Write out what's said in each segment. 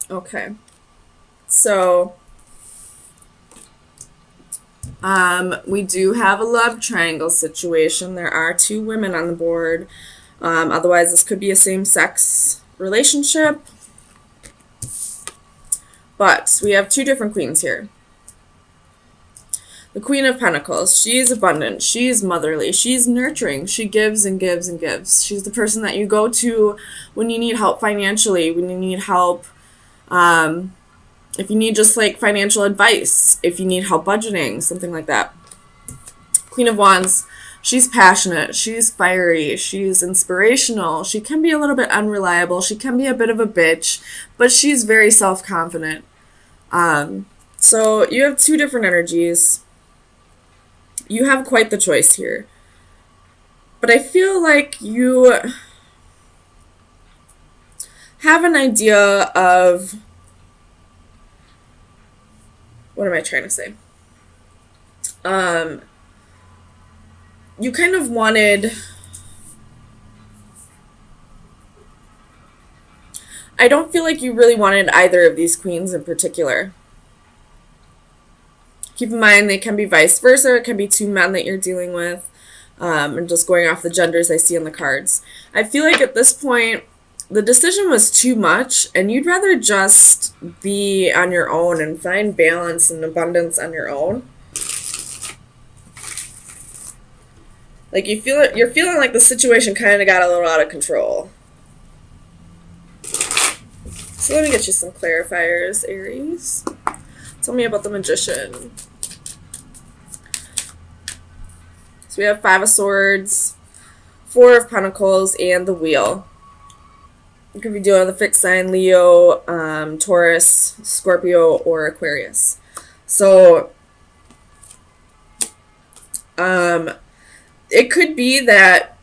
Okay. So, we do have a love triangle situation. There are two women on the board. Otherwise, this could be a same-sex relationship. But we have two different queens here. The Queen of Pentacles, she's abundant, she's motherly, she's nurturing, she gives and gives and gives. She's the person that you go to when you need help financially, when you need help, if you need just like financial advice, if you need help budgeting, something like that. Queen of Wands, she's passionate, she's fiery, she's inspirational, she can be a little bit unreliable, she can be a bit of a bitch, but she's very self-confident. So you have two different energies. You have quite the choice here. But I feel like you have an idea of, what am I trying to say? You kind of wanted, I don't feel like you really wanted either of these queens in particular. Keep in mind, they can be vice versa. It can be two men that you're dealing with. And just going off the genders I see on the cards. I feel like at this point, the decision was too much, and you'd rather just be on your own and find balance and abundance on your own. Like you're feeling like the situation kind of got a little out of control. So let me get you some clarifiers, Aries. Tell me about the Magician. So we have Five of Swords, Four of Pentacles, and the Wheel. You could be dealing with a fixed sign, Leo, Taurus, Scorpio, or Aquarius. So, it could be that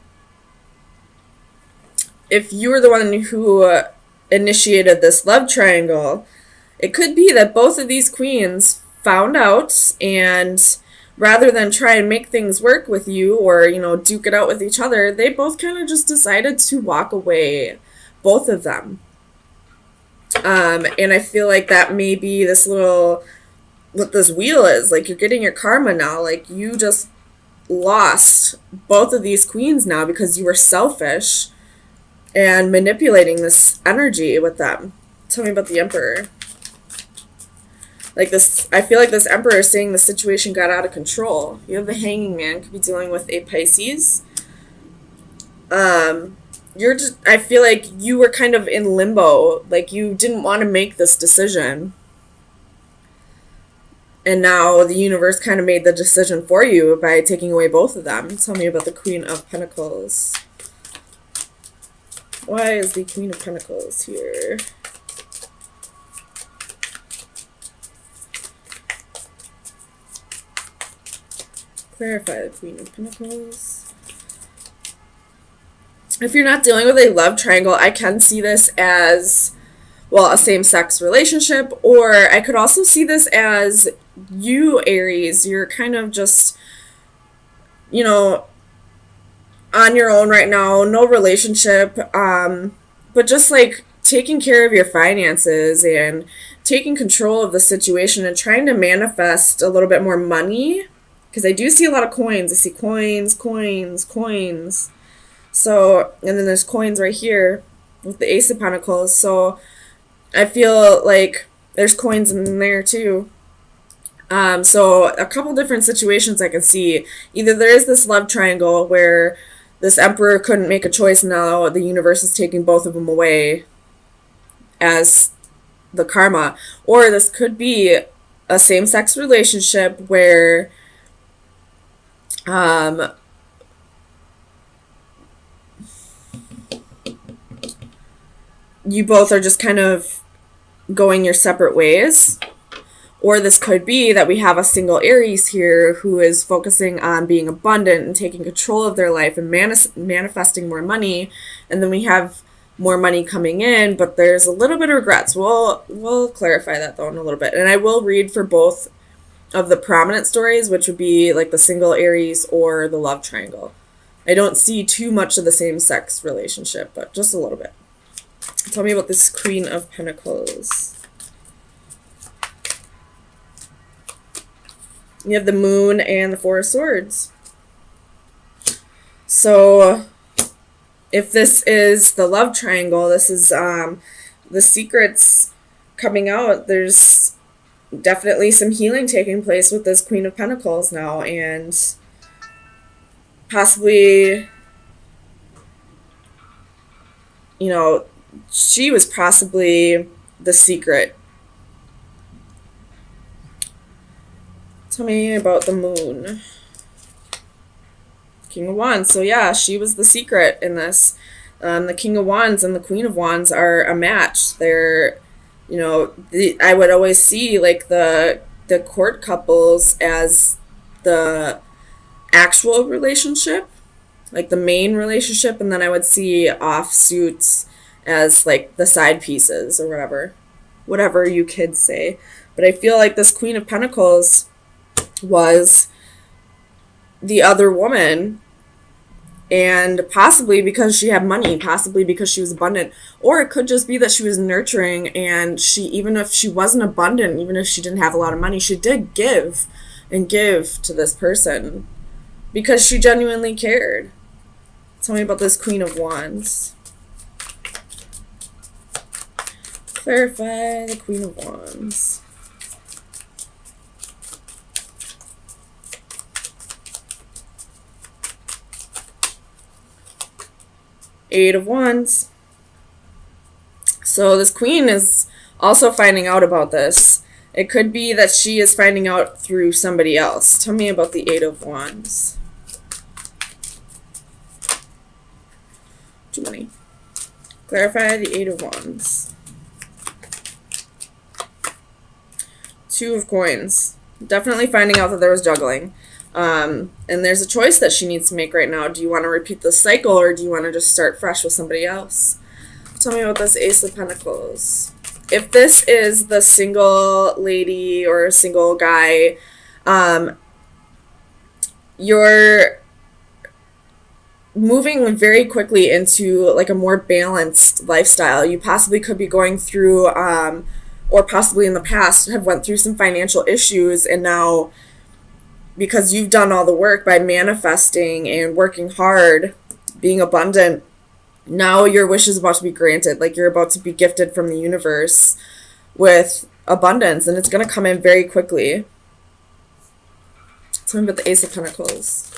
if you were the one who initiated this love triangle, it could be that both of these queens found out, and rather than try and make things work with you or, duke it out with each other, they both kind of just decided to walk away, both of them. And I feel like that may be this little, what this wheel is. Like, you're getting your karma now. Like, you just lost both of these queens now because you were selfish and manipulating this energy with them. Tell me about the Emperor. Like this, I feel like this Emperor is saying the situation got out of control. You have the Hanging Man, could be dealing with a Pisces. I feel like you were kind of in limbo. Like, you didn't want to make this decision. And now the universe kind of made the decision for you by taking away both of them. Tell me about the Queen of Pentacles. Why is the Queen of Pentacles here? Clarify the Queen of Pentacles. If you're not dealing with a love triangle, I can see this as, well, a same-sex relationship, or I could also see this as you, Aries. You're kind of just, on your own right now, no relationship, but just like taking care of your finances and taking control of the situation and trying to manifest a little bit more money. Because I do see a lot of coins. I see coins, coins, coins. So, and then there's coins right here with the Ace of Pentacles. So I feel like there's coins in there too. So a couple different situations I can see. Either there is this love triangle where this Emperor couldn't make a choice, now the universe is taking both of them away as the karma. Or this could be a same-sex relationship where you both are just kind of going your separate ways. Or this could be that we have a single Aries here who is focusing on being abundant and taking control of their life and manifesting more money. And then we have more money coming in, but there's a little bit of regrets. We'll clarify that though in a little bit. And I will read for both of the prominent stories, which would be like the single Aries or the love triangle. I don't see too much of the same-sex relationship, but just a little bit. Tell me about this Queen of Pentacles. You have the Moon and the Four of Swords. So if this is the love triangle, this is the secrets coming out. There's definitely some healing taking place with this Queen of Pentacles now, and possibly, you know, she was possibly the secret. Tell me about the Moon. King of Wands. So yeah, she was the secret in this. The King of Wands and the Queen of Wands are a match. They're, I would always see like the court couples as the actual relationship, like the main relationship, and then I would see offsuits as like the side pieces or whatever you kids say. But I feel like this Queen of Pentacles was the other woman, and possibly because she had money, possibly because she was abundant, or it could just be that she was nurturing, and she, even if she wasn't abundant, even if she didn't have a lot of money, she did give and give to this person because she genuinely cared. Tell me about this Queen of Wands. Clarify the Queen of Wands. Eight of Wands. So this queen is also finding out about this. It could be that she is finding out through somebody else. Tell me about the Eight of Wands. Too many. Clarify the Eight of Wands. Two of Coins. Definitely finding out that there was juggling. And there's a choice that she needs to make right now. Do you want to repeat the cycle, or do you want to just start fresh with somebody else? Tell me about this Ace of Pentacles. If this is the single lady or single guy, you're moving very quickly into like a more balanced lifestyle. You possibly could be going through, or possibly in the past have went through some financial issues, and now, because you've done all the work by manifesting and working hard, being abundant, now your wish is about to be granted. Like, you're about to be gifted from the universe with abundance, and it's going to come in very quickly. Tell me about the Ace of Pentacles.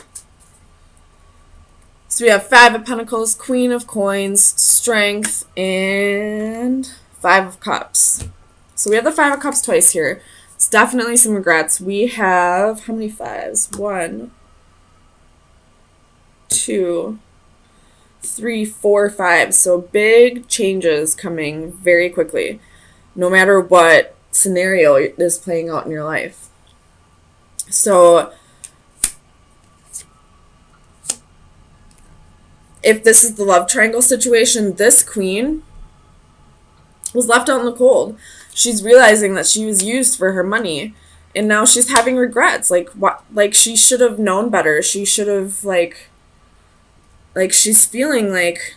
So we have Five of Pentacles, Queen of Coins, Strength, and Five of Cups. So we have the Five of Cups twice here. It's definitely some regrets. We have, how many fives? 1, 2, 3, 4, 5. So big changes coming very quickly, no matter what scenario is playing out in your life. So if this is the love triangle situation, this queen was left out in the cold. She's realizing that she was used for her money, and now she's having regrets. Like, what? Like, she should have known better. She should have, like she's feeling like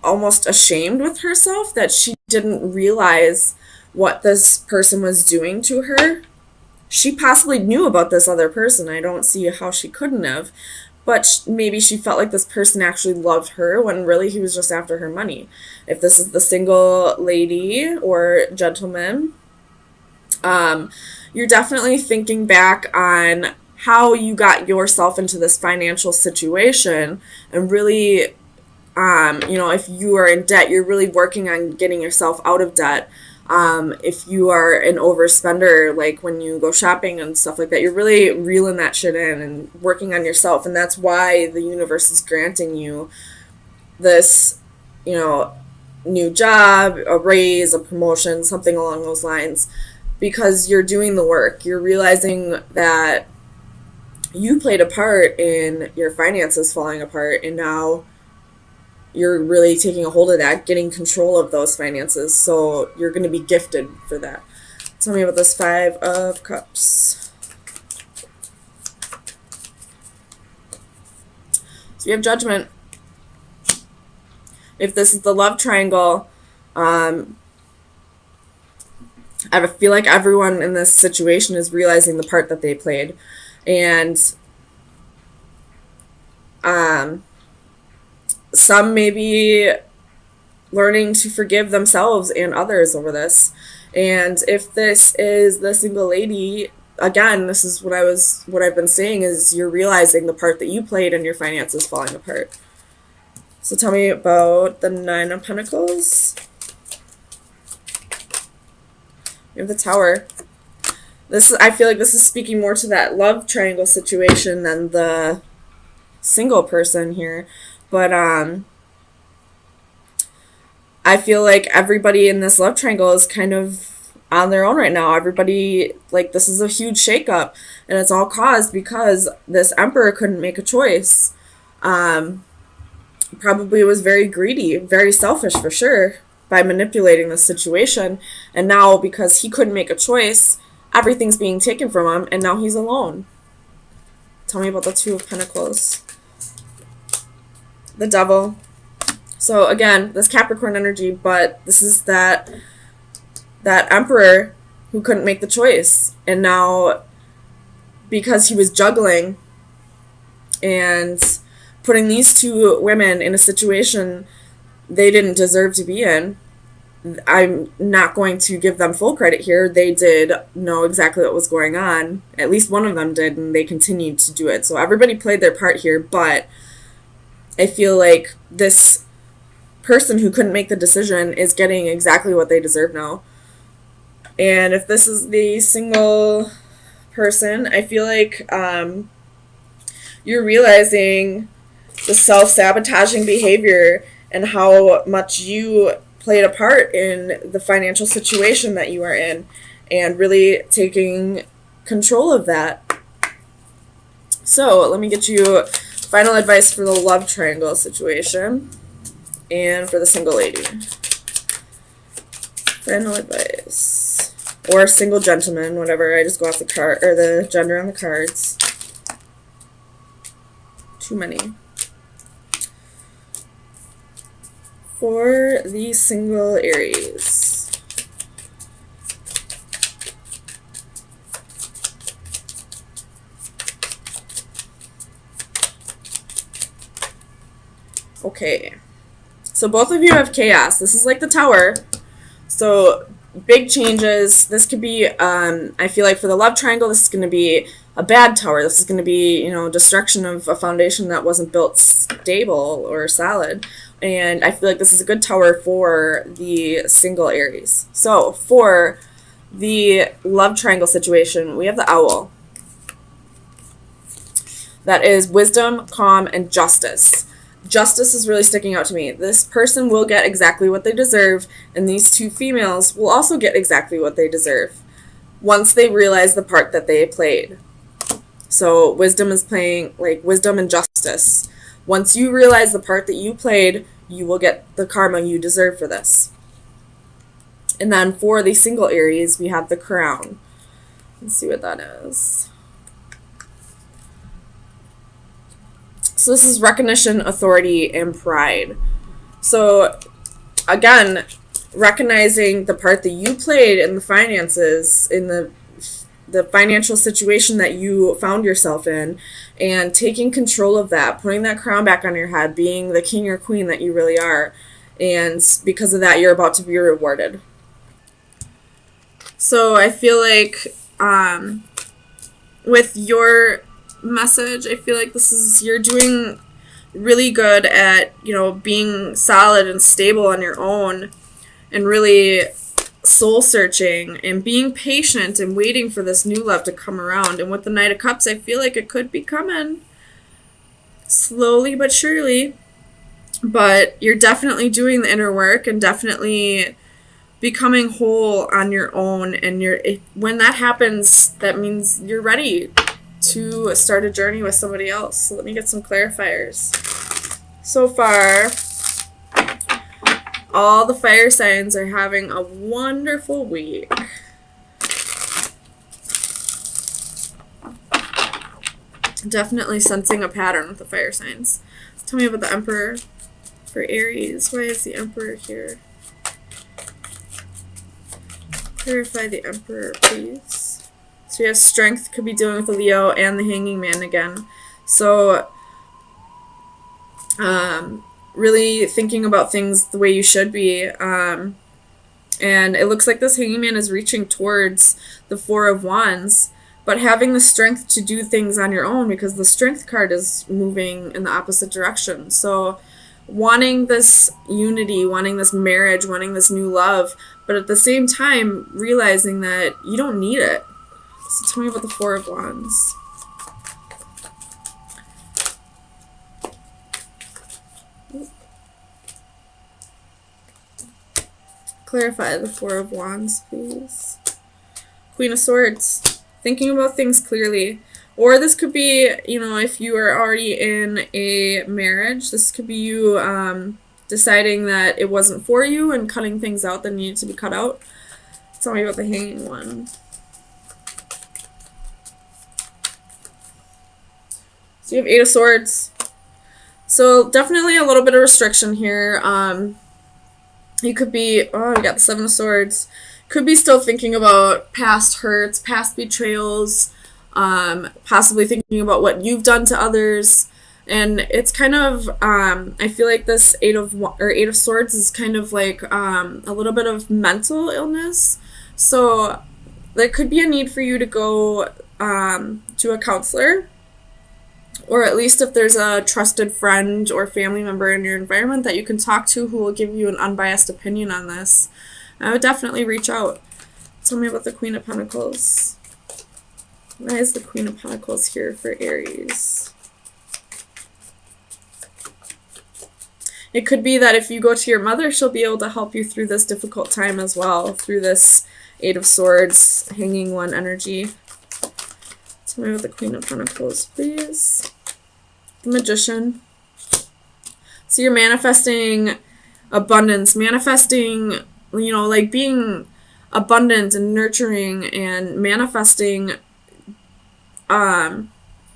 almost ashamed with herself that she didn't realize what this person was doing to her. She possibly knew about this other person. I don't see how she couldn't have. But maybe she felt like this person actually loved her when really he was just after her money. If this is the single lady or gentleman, you're definitely thinking back on how you got yourself into this financial situation, and really, if you are in debt, you're really working on getting yourself out of debt. If you are an overspender, like when you go shopping and stuff like that, you're really reeling that shit in and working on yourself. And that's why the universe is granting you this, new job, a raise, a promotion, something along those lines, because you're doing the work. You're realizing that you played a part in your finances falling apart, and now you're really taking a hold of that, getting control of those finances. So you're going to be gifted for that. Tell me about this Five of Cups. So you have Judgment. If this is the love triangle, I feel like everyone in this situation is realizing the part that they played. And some may be learning to forgive themselves and others over this. And if this is the single lady, again, this is what I've been saying is you're realizing the part that you played and your finances falling apart. So tell me about the Nine of Pentacles. You have the Tower. I feel like this is speaking more to that love triangle situation than the single person here. But I feel like everybody in this love triangle is kind of on their own right now. Everybody, like, this is a huge shakeup, and it's all caused because this Emperor couldn't make a choice. Probably was very greedy, very selfish for sure, by manipulating the situation. And now, because he couldn't make a choice, everything's being taken from him, and now he's alone. Tell me about the Two of Pentacles. The Devil. So again, this Capricorn energy, but this is that Emperor who couldn't make the choice. And now, because he was juggling and putting these two women in a situation they didn't deserve to be in, I'm not going to give them full credit here. They did know exactly what was going on. At least one of them did, and they continued to do it. So everybody played their part here, but I feel like this person who couldn't make the decision is getting exactly what they deserve now. And if this is the single person, I feel like you're realizing the self-sabotaging behavior and how much you played a part in the financial situation that you are in, and really taking control of that. So let me get you final advice for the love triangle situation and for the single lady. Final advice. Or single gentleman, whatever. I just go off the card, or the gender on the cards. Too many. For the single Aries. Okay. So both of you have chaos. This is like the Tower. So big changes. This could be, I feel like for the love triangle, this is going to be a bad tower. This is going to be, destruction of a foundation that wasn't built stable or solid. And I feel like this is a good tower for the single Aries. So for the love triangle situation, we have the Owl. That is wisdom, calm, and justice. Justice is really sticking out to me. This person will get exactly what they deserve, and these two females will also get exactly what they deserve once they realize the part that they played. So wisdom is playing like wisdom and justice. Once you realize the part that you played, you will get the karma you deserve for this. And then for the single Aries, we have the Crown. Let's see what that is. So this is recognition, authority, and pride. So again, recognizing the part that you played in the finances, in the financial situation that you found yourself in, and taking control of that, putting that crown back on your head, being the king or queen that you really are. And because of that, you're about to be rewarded. So I feel like with your message, I feel like you're doing really good at, being solid and stable on your own, and really soul searching and being patient and waiting for this new love to come around. And with the Knight of Cups, I feel like it could be coming slowly but surely. But you're definitely doing the inner work and definitely becoming whole on your own. And when that happens, that means you're ready to start a journey with somebody else. So let me get some clarifiers. So far, all the fire signs are having a wonderful week. Definitely sensing a pattern with the fire signs. So tell me about the Emperor for Aries. Why is the Emperor here? Clarify the Emperor, please. So we have Strength, could be dealing with the Leo, and the Hanging Man again. So, really thinking about things the way you should be. And it looks like this Hanging Man is reaching towards the Four of Wands, but having the strength to do things on your own, because the Strength card is moving in the opposite direction. So wanting this unity, wanting this marriage, wanting this new love, but at the same time realizing that you don't need it. So tell me about the Four of Wands. Clarify the Four of Wands, please. Queen of Swords. Thinking about things clearly. Or this could be, you know, if you are already in a marriage, this could be you deciding that it wasn't for you and cutting things out that needed to be cut out. Tell me about the Hanging One. So you have Eight of Swords. So definitely a little bit of restriction here. You could be, oh, you got the Seven of Swords. Could be still thinking about past hurts, past betrayals, possibly thinking about what you've done to others. And it's kind of, I feel like this Eight of Swords is kind of like a little bit of mental illness. So there could be a need for you to go to a counselor, or at least if there's a trusted friend or family member in your environment that you can talk to who will give you an unbiased opinion on this. I would definitely reach out. Tell me about the Queen of Pentacles. Why is the Queen of Pentacles here for Aries? It could be that if you go to your mother, she'll be able to help you through this difficult time as well, through this Eight of Swords, Hanging One energy. Tell me about the Queen of Pentacles, please. The Magician. So you're manifesting abundance, manifesting, you know, like being abundant and nurturing and manifesting.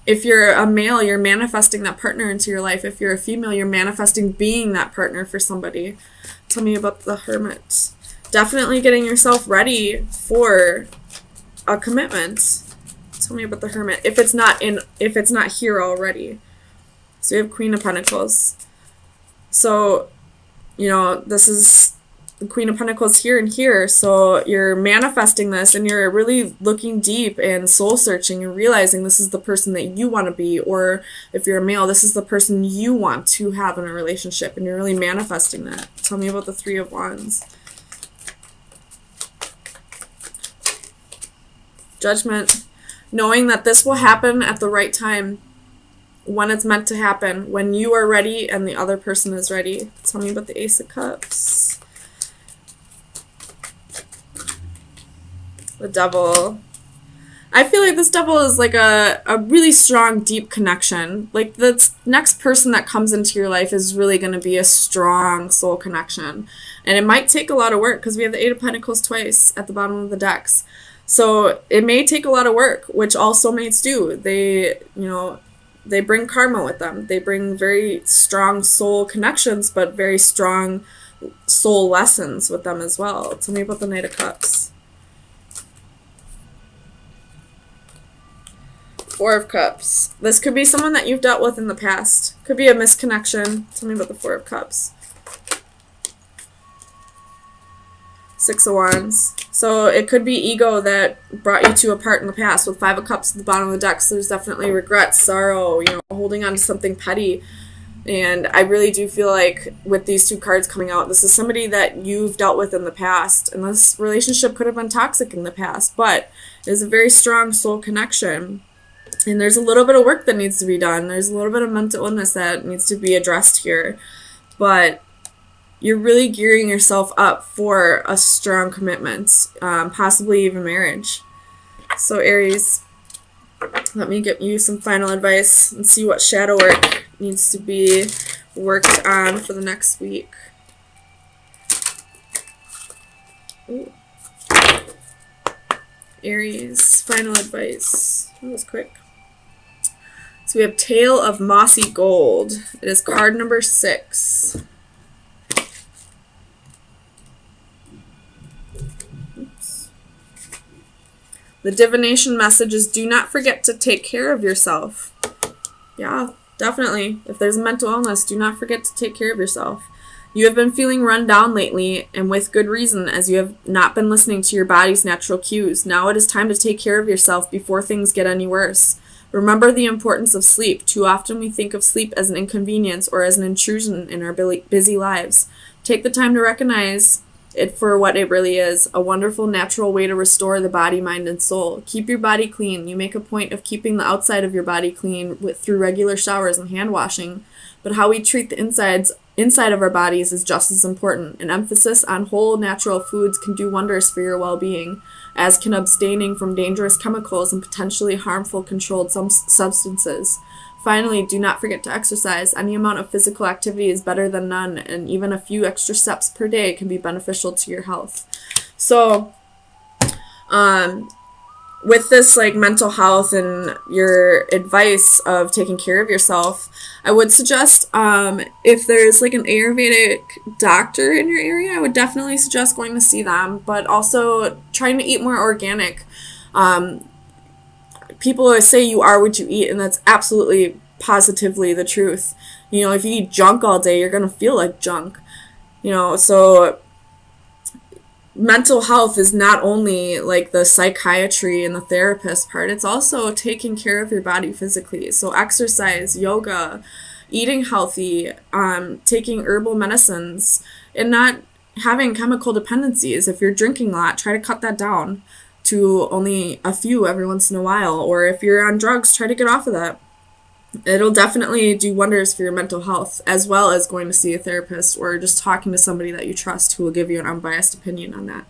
If you're a male, you're manifesting that partner into your life. If you're a female, you're manifesting being that partner for somebody. Tell me about the Hermit. Definitely getting yourself ready for a commitment. Tell me about the Hermit. If it's not here already. So we have Queen of Pentacles. So, you know, this is the Queen of Pentacles here and here. So you're manifesting this and you're really looking deep and soul searching and realizing this is the person that you want to be. Or if you're a male, this is the person you want to have in a relationship, and you're really manifesting that. Tell me about the Three of Wands. Judgment. Knowing that this will happen at the right time, when it's meant to happen, when you are ready and the other person is ready. Tell me about the Ace of Cups. The Devil. I feel like this Devil is like a really strong, deep connection. Like the next person that comes into your life is really going to be a strong soul connection. And it might take a lot of work because we have the Eight of Pentacles twice at the bottom of the decks. So it may take a lot of work, which all soulmates do. They bring karma with them. They bring very strong soul connections, but very strong soul lessons with them as well. Tell me about the Knight of Cups. Four of Cups. This could be someone that you've dealt with in the past. Could be a misconnection. Tell me about the Four of Cups. Six of Wands. So it could be ego that brought you two apart in the past. With Five of Cups at the bottom of the deck, so there's definitely regret, sorrow, holding on to something petty. And I really do feel like with these two cards coming out, this is somebody that you've dealt with in the past. And this relationship could have been toxic in the past, but it's a very strong soul connection. And there's a little bit of work that needs to be done. There's a little bit of mental illness that needs to be addressed here. But you're really gearing yourself up for a strong commitment, possibly even marriage. So Aries, let me give you some final advice and see what shadow work needs to be worked on for the next week. Ooh. Aries, final advice. That was quick. So we have Tale of Mossy Gold. It is card number 6. Oops. The divination message is do not forget to take care of yourself. Yeah, definitely. If there's a mental illness, do not forget to take care of yourself. You have been feeling run down lately, and with good reason, as you have not been listening to your body's natural cues. Now it is time to take care of yourself before things get any worse. Remember the importance of sleep. Too often we think of sleep as an inconvenience or as an intrusion in our busy lives. Take the time to recognize it for what it really is, a wonderful natural way to restore the body, mind, and soul. Keep your body clean. You make a point of keeping the outside of your body clean through regular showers and hand washing, but how we treat the inside of our bodies is just as important. An emphasis on whole natural foods can do wonders for your well-being, as can abstaining from dangerous chemicals and potentially harmful controlled substances. Finally, do not forget to exercise. Any amount of physical activity is better than none, and even a few extra steps per day can be beneficial to your health. So, with this like mental health and your advice of taking care of yourself, I would suggest if there's like an Ayurvedic doctor in your area, I would definitely suggest going to see them, but also trying to eat more organic. People always say you are what you eat, and that's absolutely positively the truth. You know, if you eat junk all day, you're going to feel like junk. You know, so mental health is not only like the psychiatry and the therapist part, it's also taking care of your body physically. So exercise, yoga, eating healthy, taking herbal medicines, and not having chemical dependencies. If you're drinking a lot, try to cut that down to only a few every once in a while. Or if you're on drugs, try to get off of that. It'll definitely do wonders for your mental health, as well as going to see a therapist or just talking to somebody that you trust who will give you an unbiased opinion on that.